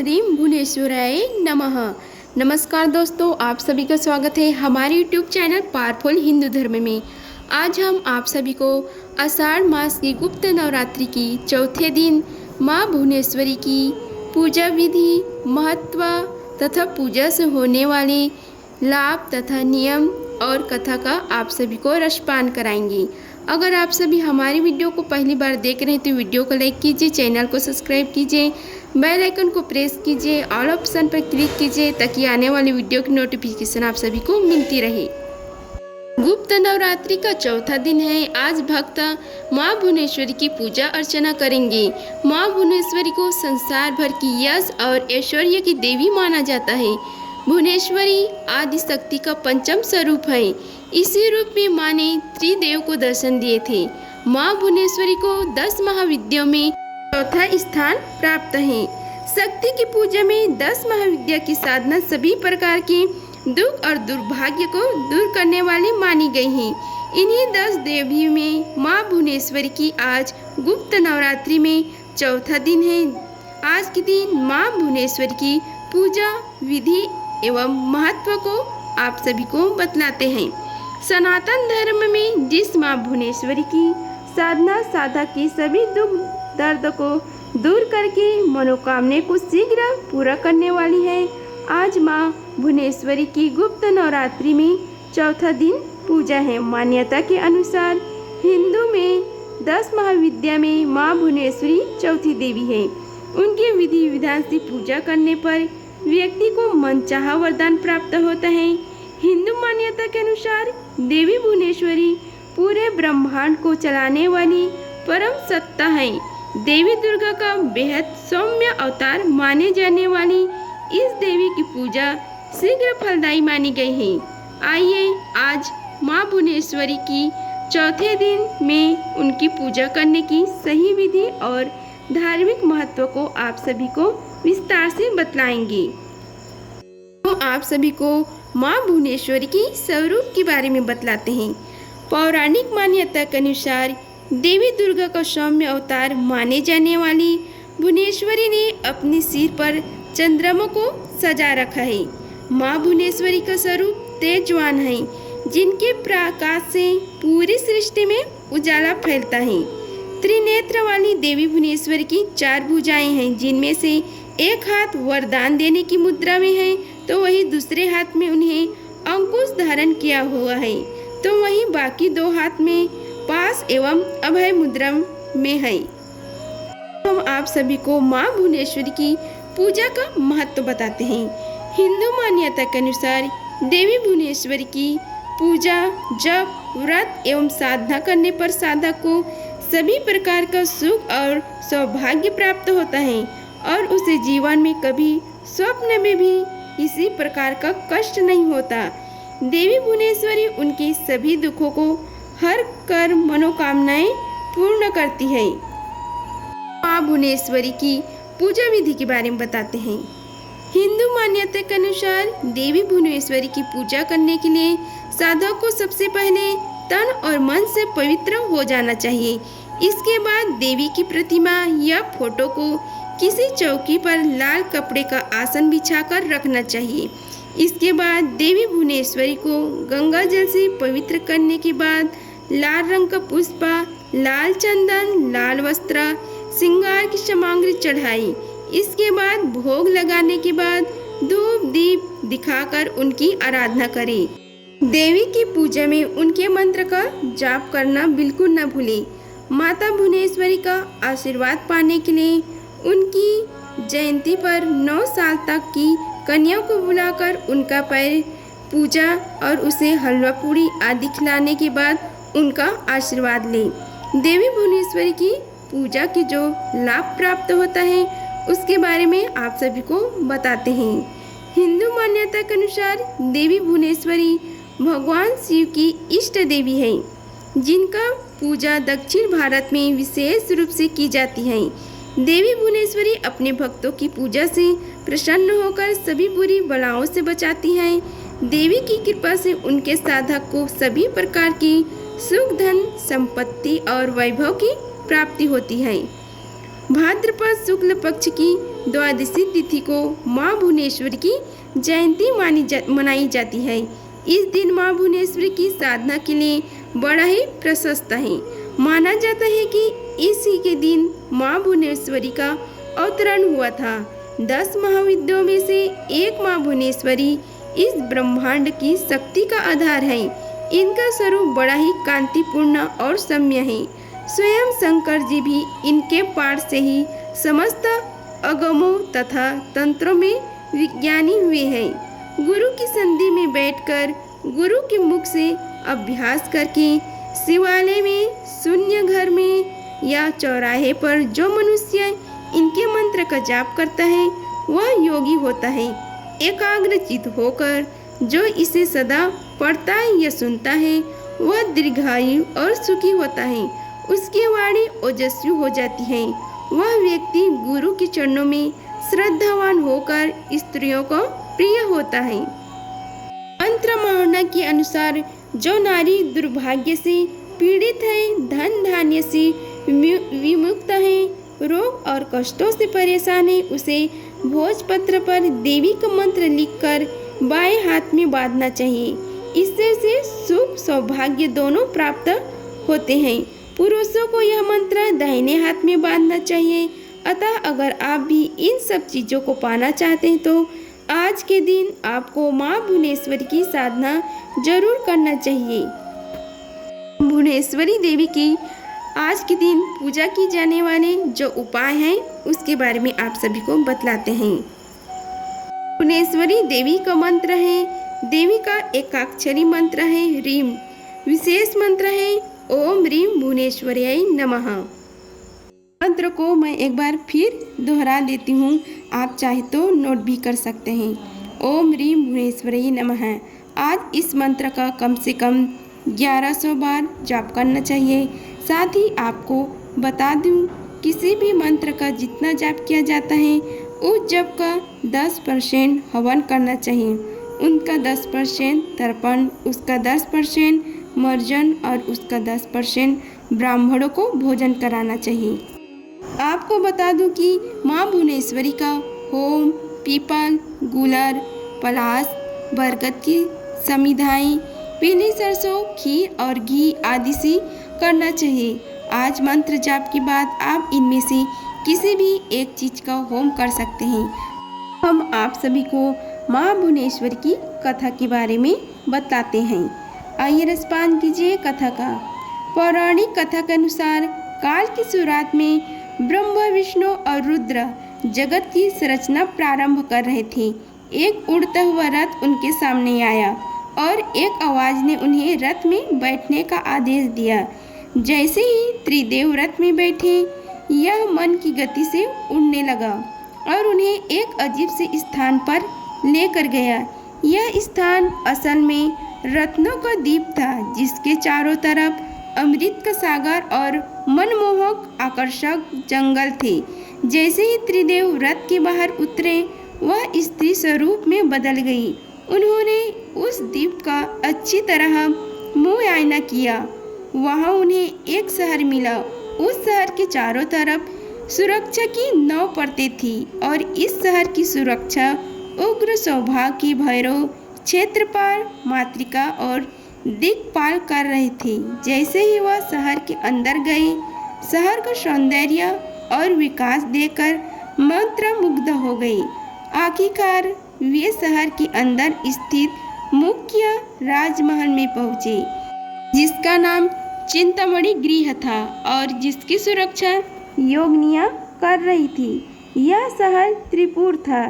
ह्रीं भुवनेश्वराय नमः। नमस्कार दोस्तों, आप सभी का स्वागत है हमारे यूट्यूब चैनल पावरफुल हिंदू धर्म में। आज हम आप सभी को आषाढ़ मास की गुप्त नवरात्रि की चौथे दिन माँ भुवनेश्वरी की पूजा विधि, महत्व तथा पूजा से होने वाले लाभ तथा नियम और कथा का आप सभी को रसपान कराएंगे। अगर आप सभी हमारी वीडियो को पहली बार देख रहे हैं तो वीडियो को लाइक कीजिए, चैनल को सब्सक्राइब कीजिए, बेल आइकन को प्रेस कीजिए, ऑल ऑप्शन पर क्लिक कीजिए ताकि आने वाली वीडियो की नोटिफिकेशन आप सभी को मिलती रहे। गुप्त नवरात्रि का चौथा दिन है। आज भक्त माँ भुवनेश्वरी की पूजा अर्चना करेंगे। माँ भुवनेश्वरी को संसार भर की यश और ऐश्वर्य की देवी माना जाता है। भुवनेश्वरी आदि शक्ति का पंचम स्वरूप है। इसी रूप में माँ ने त्रिदेव को दर्शन दिए थे। माँ भुवनेश्वरी को 10 महाविद्याओं में चौथा स्थान प्राप्त है। शक्ति की पूजा में 10 महाविद्या की साधना सभी प्रकार के दुख और दुर्भाग्य को दूर करने वाली मानी गई है। इन्हीं 10 देवियों में माँ भुवनेश्वरी की आज गुप्त नवरात्रि में चौथा दिन है। आज के दिन माँ भुवनेश्वरी की पूजा विधि एवं महत्व को आप सभी को बतलाते हैं। सनातन धर्म में जिस माँ भुवनेश्वरी की साधना साधक के सभी दुख दर्द को दूर करके मनोकामना को शीघ्र पूरा करने वाली है। आज माँ भुवनेश्वरी की गुप्त नवरात्रि में चौथा दिन पूजा है। मान्यता के अनुसार हिंदू में 10 महाविद्या में माँ भुवनेश्वरी चौथी देवी है। उनके विधि विधान से पूजा करने पर व्यक्ति को मनचाहा वरदान प्राप्त होता है। हिंदू मान्यता के अनुसार देवी भुवनेश्वरी पूरे ब्रह्मांड को चलाने वाली परम सत्ता है। देवी दुर्गा का बेहद सौम्य अवतार माने जाने वाली इस देवी की पूजा शीघ्र फलदायी मानी गई है। आइए आज माँ भुवनेश्वरी की चौथे दिन में उनकी पूजा करने की सही विधि और धार्मिक महत्व को आप सभी को विस्तार से बतलाएंगे। हम आप सभी को माँ भुवनेश्वरी की स्वरूप के बारे में बतलाते हैं। पौराणिक मान्यता के अनुसार देवी दुर्गा का सौम्य अवतार माने जाने वाली भुवनेश्वरी ने अपने सिर पर चंद्रमा को सजा रखा है। माँ भुवनेश्वरी का स्वरूप तेजवान है, जिनके प्रकाश से पूरी सृष्टि में उजाला फैलता है। त्रिनेत्र वाली देवी भुवनेश्वरी की 4 भुजाएं हैं, जिनमें से एक हाथ वरदान देने की मुद्रा में है तो वही दूसरे हाथ में उन्हें अंकुश धारण किया हुआ है, तो वहीं बाकी 2 हाथ में पास एवं अभय मुद्रा में है। हम आप सभी को माँ भुवनेश्वरी की पूजा का महत्व बताते हैं। हिंदू मान्यता के अनुसार देवी भुवनेश्वरी की पूजा जप व्रत एवं साधना करने पर साधक को सभी प्रकार का सुख और सौभाग्य प्राप्त होता है और उसे जीवन में कभी स्वप्न में भी किसी प्रकार का कष्ट नहीं होता। देवी भुवनेश्वरी उनके सभी दुखों को हर कर मनोकामनाएं पूर्ण करती है। माँ भुवनेश्वरी की पूजा विधि के बारे में बताते हैं। हिंदू मान्यता के अनुसार देवी भुवनेश्वरी की पूजा करने के लिए साधक को सबसे पहले तन और मन से पवित्र हो जाना चाहिए। इसके बाद देवी की प्रतिमा या फोटो को किसी चौकी पर लाल कपड़े का आसन बिछाकर रखना चाहिए। इसके बाद देवी भुवनेश्वरी को गंगा जल से पवित्र करने के बाद लाल रंग का पुष्प, लाल चंदन, लाल वस्त्र, श्रृंगार की सामग्री चढ़ाई। इसके बाद भोग लगाने के बाद धूप दीप दिखाकर उनकी आराधना करें। देवी की पूजा में उनके मंत्र का जाप करना बिल्कुल न भूलें। माता भुवनेश्वरी का आशीर्वाद पाने के लिए उनकी जयंती पर 9 साल तक की कन्या को बुलाकर उनका पैर पूजा और उसे हलवा पूरी आदि खिलाने के बाद उनका आशीर्वाद लें। देवी भुवनेश्वरी की पूजा के जो लाभ प्राप्त होता है उसके बारे में आप सभी को बताते हैं। हिंदू मान्यता के अनुसार देवी भुवनेश्वरी भगवान शिव की इष्ट देवी है, जिनका पूजा दक्षिण भारत में विशेष रूप से की जाती है। देवी भुवनेश्वरी अपने भक्तों की पूजा से प्रसन्न होकर सभी बुरी बलाओं से बचाती हैं। देवी की कृपा से उनके साधक को सभी प्रकार की सुख, धन, संपत्ति और वैभव की प्राप्ति होती है। भाद्रपद शुक्ल पक्ष की द्वादशी तिथि को माँ भुवनेश्वरी की जयंती मनाई जाती है। इस दिन माँ भुवनेश्वरी की साधना के लिए बड़ा ही प्रशस्त है। माना जाता है कि इसी के दिन माँ भुवनेश्वरी का अवतरण हुआ था। 10 महाविद्याओं में से एक माँ भुवनेश्वरी इस ब्रह्मांड की शक्ति का आधार है। इनका स्वरूप बड़ा ही कांतिपूर्ण और सौम्य है। स्वयं शंकर जी भी इनके पाठ से ही समस्त अगमों तथा तंत्रों में विज्ञानी हुए हैं। गुरु की संधि में बैठकर गुरु के मुख से अभ्यास करके शिवालय में, शून्य घर में या चौराहे पर जो मनुष्य इनके मंत्र का जाप करता है वह योगी होता है। एकाग्रचित होकर जो इसे सदा पढ़ता है या सुनता है वह दीर्घायु और सुखी होता है। उसकी वाणी ओजस्वी हो जाती है। वह व्यक्ति गुरु के चरणों में श्रद्धावान होकर स्त्रियों को प्रिय होता है। मंत्र महावरा के अनुसार जो नारी दुर्भाग्य से पीड़ित है, धन धान्य से विमुक्त है, रोग और कष्टों से परेशान है, उसे भोजपत्र पर देवी का मंत्र लिखकर बाएं हाथ में बांधना चाहिए। इससे उसे सुख सौभाग्य दोनों प्राप्त होते हैं। पुरुषों को यह मंत्र दाहिने हाथ में बांधना चाहिए। अतः अगर आप भी इन सब चीज़ों को पाना चाहते हैं तो आज के दिन आपको माँ भुवनेश्वरी की साधना जरूर करना चाहिए। भुवनेश्वरी देवी की आज के दिन पूजा की जाने वाले जो उपाय हैं उसके बारे में आप सभी को बतलाते हैं। भुवनेश्वरी देवी का मंत्र है, देवी का एकाक्षरी मंत्र है रीम। विशेष मंत्र है ओम रीम भुवनेश्वर्याय नमः। मंत्र को मैं एक बार फिर दोहरा देती हूँ, आप चाहे तो नोट भी कर सकते हैं। ओम रीम भुवनेश्वर्याय नमः। आज इस मंत्र का कम से कम 1100 बार जाप करना चाहिए। साथ ही आपको बता दूं, किसी भी मंत्र का जितना जाप किया जाता है उस जप का 10% हवन करना चाहिए। उनका 10% तर्पण, उसका 10% मर्जन और उसका 10% ब्राह्मणों को भोजन कराना चाहिए। आपको बता दूं कि माँ भुवनेश्वरी का होम पीपल, गुलर, पलाश, बरगद की समिधाएं, पीली सरसों, खीर और घी आदि से करना चाहिए। आज मंत्र जाप के बाद आप इनमें से किसी भी एक चीज का होम कर सकते हैं। हम आप सभी को माँ भुवनेश्वरी की कथा के बारे में बताते हैं। आइए रसपान कीजिए कथा का। पौराणिक कथा के अनुसार काल की शुरुआत में ब्रह्मा, विष्णु और रुद्र जगत की संरचना प्रारंभ कर रहे थे। एक उड़ता हुआ रथ उनके सामने आया और एक आवाज ने उन्हें रथ में बैठने का आदेश दिया। जैसे ही त्रिदेव रथ में बैठे, यह मन की गति से उड़ने लगा और उन्हें एक अजीब से स्थान पर लेकर गया। यह स्थान असल में रत्नों का द्वीप था, जिसके चारों तरफ अमृत का सागर और मनमोहक आकर्षक जंगल थे। जैसे ही त्रिदेव रथ के बाहर उतरे, वह स्त्री स्वरूप में बदल गई। उन्होंने उस द्वीप का अच्छी तरह मुआयना किया। वहाँ उन्हें एक शहर मिला। उस शहर के चारों तरफ सुरक्षा की 9 परतें थी और इस शहर की सुरक्षा उग्र सौभाग्य की भैरव, क्षेत्रपाल, मातृका और दिक्पाल कर रहे थे। जैसे ही वह शहर के अंदर गए, शहर का सौंदर्य और विकास देखकर मंत्रमुग्ध हो गई। आखिरकार वे शहर के अंदर स्थित मुख्य राजमहल में पहुँचे, जिसका नाम चिंतामणि गृह था और जिसकी सुरक्षा योगिनियाँ कर रही थी। यह शहर त्रिपुर था,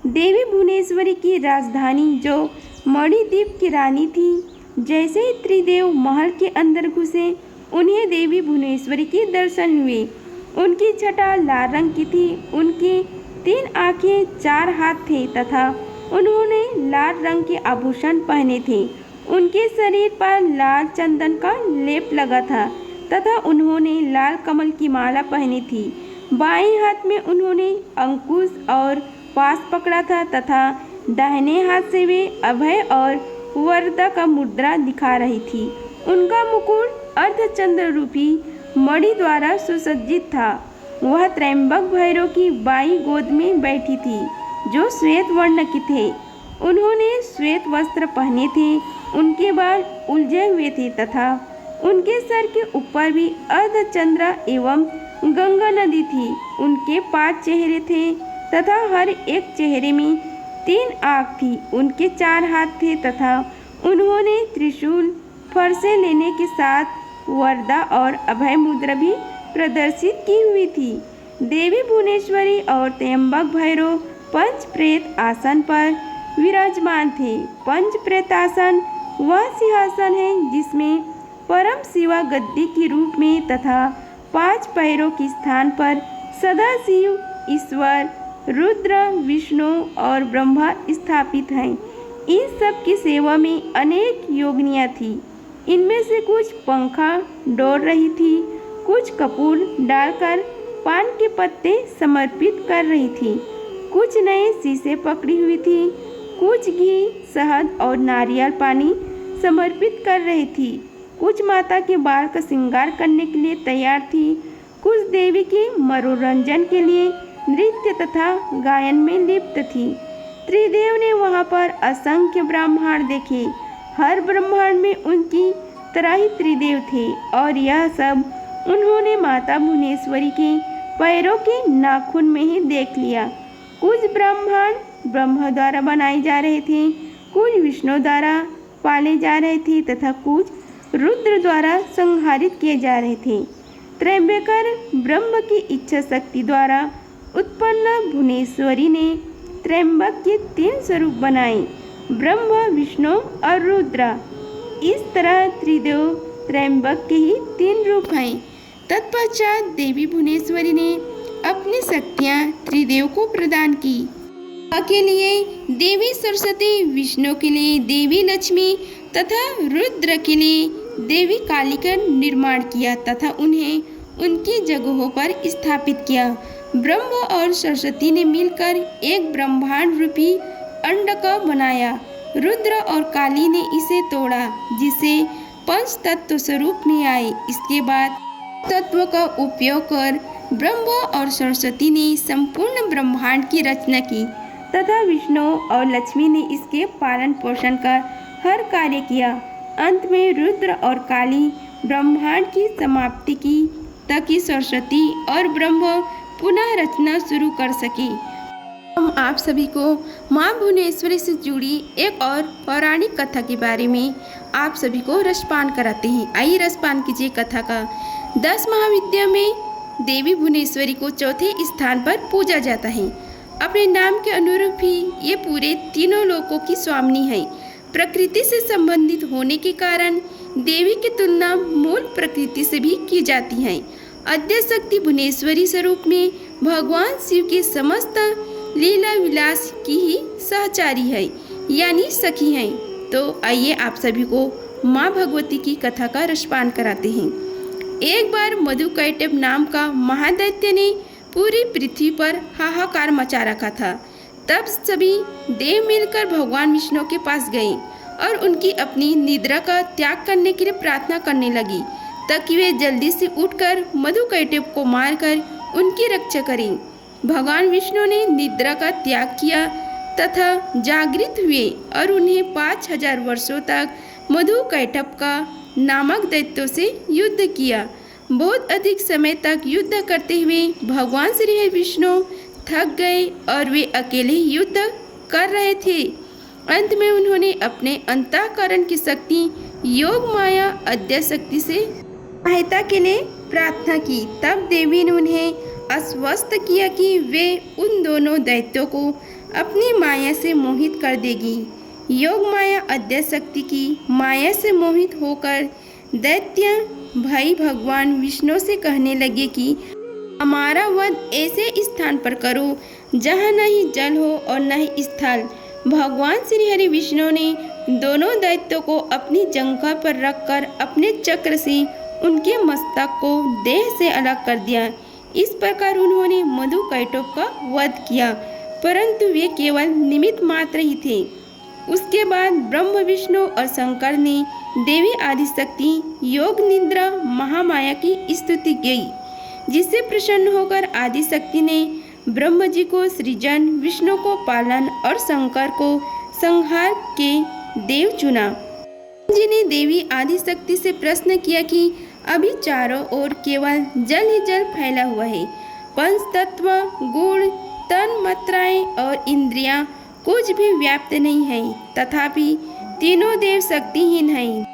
देवी भुवनेश्वरी की राजधानी, जो मणिद्वीप की रानी थी। जैसे ही त्रिदेव महल के अंदर घुसे, उन्हें देवी भुवनेश्वरी के दर्शन हुए। उनकी छटा लाल रंग की थी। उनकी 3 आँखें, 4 हाथ थे तथा उन्होंने लाल रंग के आभूषण पहने थे। उनके शरीर पर लाल चंदन का लेप लगा था तथा उन्होंने लाल कमल की माला पहनी थी। बाएं हाथ में उन्होंने अंकुश और पास पकड़ा था तथा दाहिने हाथ से वे अभय और वरदा का मुद्रा दिखा रही थी। उनका मुकुट अर्धचंद्र रूपी मणि द्वारा सुसज्जित था वह त्रयंबक भैरव की बाई गोद में बैठी थी, जो श्वेत वर्ण की थे। उन्होंने श्वेत वस्त्र पहने थे, उनके बाल उलझे हुए थे तथा उनके सर के ऊपर भी अर्धचंद्र एवं गंगा नदी थी। उनके 5 चेहरे थे तथा हर एक चेहरे में 3 आँख थी। उनके 4 हाथ थे तथा उन्होंने त्रिशूल, फरसे लेने के साथ वरदा और अभय मुद्रा भी प्रदर्शित की हुई थी। देवी भुवनेश्वरी और त्रयंबक भैरव पंच प्रेत आसन पर विराजमान थे। पंच प्रेत आसन वह सिंहासन है जिसमें परम शिवा गद्दी के रूप में तथा 5 पैरों के स्थान पर सदाशिव, ईश्वर, रुद्र, विष्णु और ब्रह्मा स्थापित हैं। इन सब की सेवा में अनेक योगिनियाँ थीं। इनमें से कुछ पंखा डोल रही थी, कुछ कपूर डालकर पान के पत्ते समर्पित कर रही थी, कुछ नए शीशे पकड़ी हुई थी, कुछ घी, शहद और नारियल पानी समर्पित कर रही थी, कुछ माता के बाल का श्रृंगार करने के लिए तैयार थी, कुछ देवी के मनोरंजन के लिए नृत्य तथा गायन में लिप्त थी। त्रिदेव ने वहाँ पर असंख्य ब्रह्मांड देखे। हर ब्रह्मांड में उनकी तरह ही त्रिदेव थे और यह सब उन्होंने माता भुवनेश्वरी के पैरों के नाखून में ही देख लिया। कुछ ब्रह्मांड ब्रह्मा द्वारा बनाए जा रहे थे, कुछ विष्णु द्वारा पाले जा रहे थे तथा कुछ रुद्र द्वारा संहारित किए जा रहे थे। त्रयंबकर ब्रह्म की इच्छा शक्ति द्वारा उत्पन्न भुवनेश्वरी ने त्रयंबक के 3 स्वरूप बनाए, ब्रह्मा, विष्णु और रुद्र। इस तरह त्रिदेव त्रयंबक के ही 3 रूप हैं। तत्पश्चात देवी भुवनेश्वरी ने अपनी शक्तियाँ त्रिदेव को प्रदान की। के लिए देवी सरस्वती, विष्णु के लिए देवी लक्ष्मी तथा रुद्र के लिए देवी काली का निर्माण किया तथा उन्हें उनकी जगहों पर स्थापित किया। ब्रह्मा और सरस्वती ने मिलकर एक ब्रह्मांड रूपी अंड का बनाया। रुद्र और काली ने इसे तोड़ा, जिसे पंच तत्व स्वरूप में आए। इसके बाद तत्व का उपयोग कर ब्रह्मा और सरस्वती ने संपूर्ण ब्रह्मांड की रचना की तथा विष्णु और लक्ष्मी ने इसके पालन पोषण का हर कार्य किया। अंत में रुद्र और काली ब्रह्मांड की समाप्ति की ताकि सरस्वती और ब्रह्मा पुनः रचना शुरू कर सके। हम आप सभी को माँ भुवनेश्वरी से जुड़ी एक और पौराणिक कथा के बारे में आप सभी को रसपान कराते हैं। आइए रसपान कीजिए कथा का। 10 महाविद्या में देवी भुवनेश्वरी को चौथे स्थान पर पूजा जाता है। अपने नाम के अनुरूप ही ये पूरे तीनों लोकों की स्वामिनी है। प्रकृति से संबंधित होने के कारण देवी की तुलना मूल प्रकृति से भी की जाती है। आद्यशक्ति भुवनेश्वरी स्वरूप में भगवान शिव के समस्त लीला विलास की ही सहचारी है, यानी सखी है। तो आइए आप सभी को माँ भगवती की कथा का रसपान कराते हैं। एक बार मधुकैटभ नाम का महादैत्य ने पूरी पृथ्वी पर हाहाकार मचा रखा था। तब सभी देव मिलकर भगवान विष्णु के पास गए और उनकी अपनी निद्रा का त्याग करने के लिए प्रार्थना करने लगी ताकि वे जल्दी से उठकर मधुकैटभ को मारकर उनकी रक्षा करें। भगवान विष्णु ने निद्रा का त्याग किया तथा जागृत हुए और उन्हें 5000 वर्षों तक मधुकैटभ का नामक दैत्यों से युद्ध किया। बहुत अधिक समय तक युद्ध करते हुए भगवान श्री विष्णु थक गए और वे अकेले युद्ध कर रहे थे। अंत में उन्होंने अपने अंतःकरण की शक्ति योग माया आद्यशक्ति से सहायता के लिए प्रार्थना की। तब देवी ने उन्हें आश्वस्त किया कि वे उन दोनों दैत्यों को अपनी माया से मोहित कर देगी। योग माया आद्यशक्ति की माया से मोहित होकर दैत्य भाई भगवान विष्णु से कहने लगे कि हमारा वध ऐसे स्थान पर करो जहाँ न ही जल हो और न ही स्थल। भगवान श्री हरि विष्णु ने दोनों दैत्यों को अपनी जंघा पर रखकर अपने चक्र से उनके मस्तक को देह से अलग कर दिया। इस प्रकार उन्होंने मधुकैटभ का वध किया, परंतु वे केवल निमित्त मात्र ही थे। उसके बाद ब्रह्म, विष्णु और शंकर ने देवी आदिशक्ति योग निद्रा महामाया की स्तुति की। जिससे प्रसन्न होकर आदि शक्ति ने ब्रह्म जी को सृजन, विष्णु को पालन और शंकर को संहार के देव चुना। जी ने देवी आदि शक्ति से प्रश्न किया कि अभी चारों ओर केवल जल ही जल फैला हुआ है। पंच तत्व, गुण, तन मात्राएं और इंद्रियां कुछ भी व्याप्त नहीं है, तथापि तीनों देव शक्तिहीन हैं।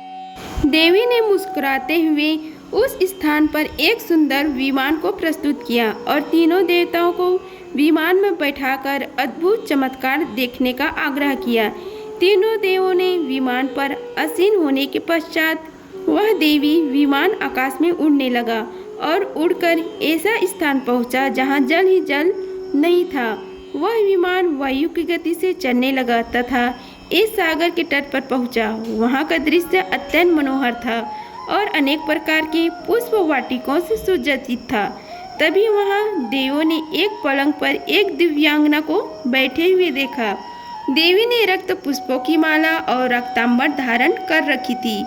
देवी ने मुस्कुराते हुए उस स्थान पर एक सुंदर विमान को प्रस्तुत किया और तीनों देवताओं को विमान में बैठाकर अद्भुत चमत्कार देखने का आग्रह किया। तीनों देवों ने विमान पर आसीन होने के पश्चात वह देवी विमान आकाश में उड़ने लगा और उड़कर ऐसा स्थान पहुंचा जहां जल ही जल नहीं था। वह विमान वायु की गति से चलने लगा तथा इस सागर के तट पर पहुंचा। वहां का दृश्य अत्यंत मनोहर था और अनेक प्रकार के पुष्प वाटिकों से सुसज्जित था। तभी वहां देवों ने एक पलंग पर एक दिव्यांगना को बैठे हुए देखा। देवी ने रक्त पुष्पों की माला और रक्तांबर धारण कर रखी थी।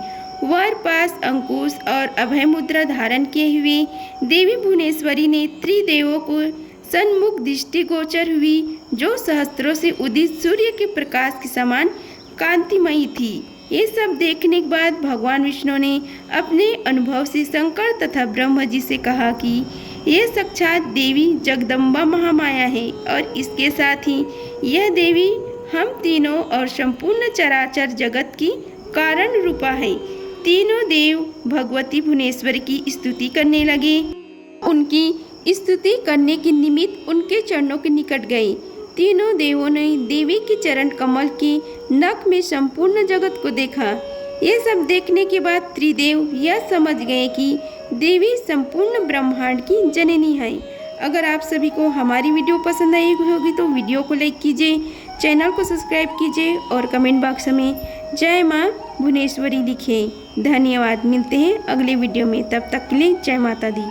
वर पास अंकुश और अभय मुद्रा धारण किए हुए देवी भुवनेश्वरी ने त्रिदेवों को सन्मुख दृष्टिगोचर हुई, जो सहस्त्रों से उदित सूर्य के प्रकाश के समान कांतिमयी थी। ये सब देखने के बाद भगवान विष्णु ने अपने अनुभव से शंकर तथा ब्रह्म जी से कहा कि ये साक्षात देवी जगदम्बा महामाया है और इसके साथ ही यह देवी हम तीनों और संपूर्ण चराचर जगत की कारण रूपा है। तीनों देव भगवती भुवनेश्वरी की स्तुति करने लगे। उनकी स्तुति करने के निमित्त उनके चरणों के निकट गए। तीनों देवों ने देवी के चरण कमल की नख में संपूर्ण जगत को देखा। ये सब देखने के बाद त्रिदेव यह समझ गए कि देवी संपूर्ण ब्रह्मांड की जननी है। अगर आप सभी को हमारी वीडियो पसंद आई होगी तो वीडियो को लाइक कीजिए, चैनल को सब्सक्राइब कीजिए और कमेंट बॉक्स में जय माँ भुवनेश्वरी लिखें। धन्यवाद। मिलते हैं अगले वीडियो में, तब तक के लिए जय माता दी।